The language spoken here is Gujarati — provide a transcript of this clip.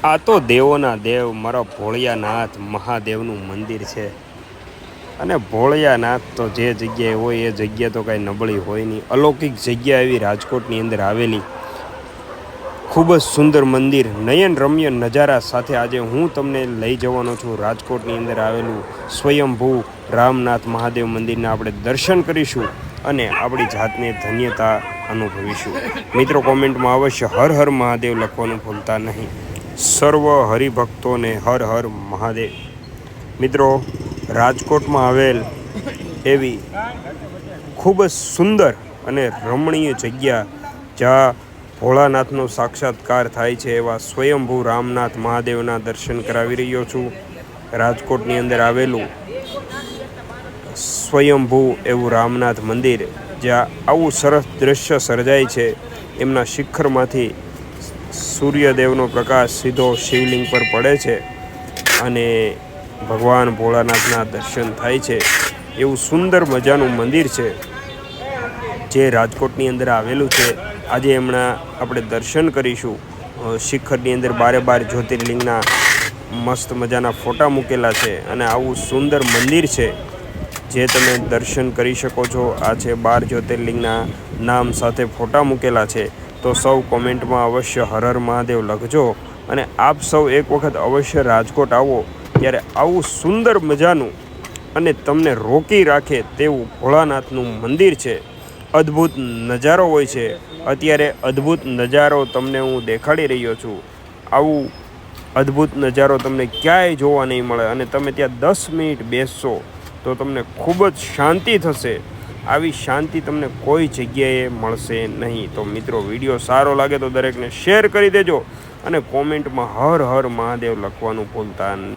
આ તો દેવોના દેવ મારા ભોળિયાનાથ મહાદેવનું મંદિર છે. અને ભોળિયાનાથ તો જે જગ્યાએ હોય એ જગ્યા તો કાંઈ નબળી હોય નહીં. અલૌકિક જગ્યા એવી રાજકોટની અંદર આવેલી ખૂબ જ સુંદર મંદિર, નયન રમ્ય નજારા સાથે આજે હું તમને લઈ જવાનો છું. રાજકોટની અંદર આવેલું સ્વયંભૂ રામનાથ મહાદેવ મંદિરના આપણે દર્શન કરીશું અને આપણી જાતને ધન્યતા અનુભવીશું. મિત્રો, કોમેન્ટમાં અવશ્ય હર હર મહાદેવ લખવાનું ભૂલતા નહીં. સર્વ હરિભક્તોને હર હર મહાદેવ. મિત્રો, રાજકોટમાં આવેલ એવી ખૂબ જ સુંદર અને રમણીય જગ્યા જ્યાં ભોળાનાથનો સાક્ષાત્કાર થાય છે એવા સ્વયંભૂ રામનાથ મહાદેવના દર્શન કરાવી રહ્યો છું. રાજકોટની અંદર આવેલું સ્વયંભૂ એવું રામનાથ મંદિર જ્યાં આવું સરસ દૃશ્ય સર્જાય છે. એમના શિખરમાંથી સૂર્યદેવનો પ્રકાશ સીધો શિવલિંગ પર પડે છે અને ભગવાન ભોળાનાથના દર્શન થાય છે. એવું સુંદર મજાનું મંદિર છે જે રાજકોટની અંદર આવેલું છે. આજે હમણાં આપણે દર્શન કરીશું. શિખરની અંદર 12 જ્યોતિર્લિંગના મસ્ત મજાના ફોટા મૂકેલા છે અને આવું સુંદર મંદિર છે જે તમે દર્શન કરી શકો છો. આ છે 12 જ્યોતિર્લિંગના નામ સાથે ફોટા મૂકેલા છે. તો સૌ કોમેન્ટમાં અવશ્ય હર હર મહાદેવ લખજો અને આપ સૌ એક વખત અવશ્ય રાજકોટ આવો ત્યારે આવું સુંદર મજાનું અને તમને રોકી રાખે તેવું ભોળાનાથનું મંદિર છે. અદ્ભુત નજારો હોય છે. અત્યારે અદ્ભુત નજારો તમને હું દેખાડી રહ્યો છું. આવું અદ્ભુત નજારો તમને ક્યાંય જોવા નહીં મળે અને તમે ત્યાં 10 મિનિટ બેસશો તો તમને ખૂબ જ શાંતિ થશે. આવી શાંતિ તમને કોઈ જગ્યાએ મળશે નહીં. તો મિત્રો, વિડીયો સારો લાગે તો દરેકને શેર કરી દેજો અને કોમેન્ટમાં હર હર મહાદેવ લખવાનું ભૂલતા નહીં.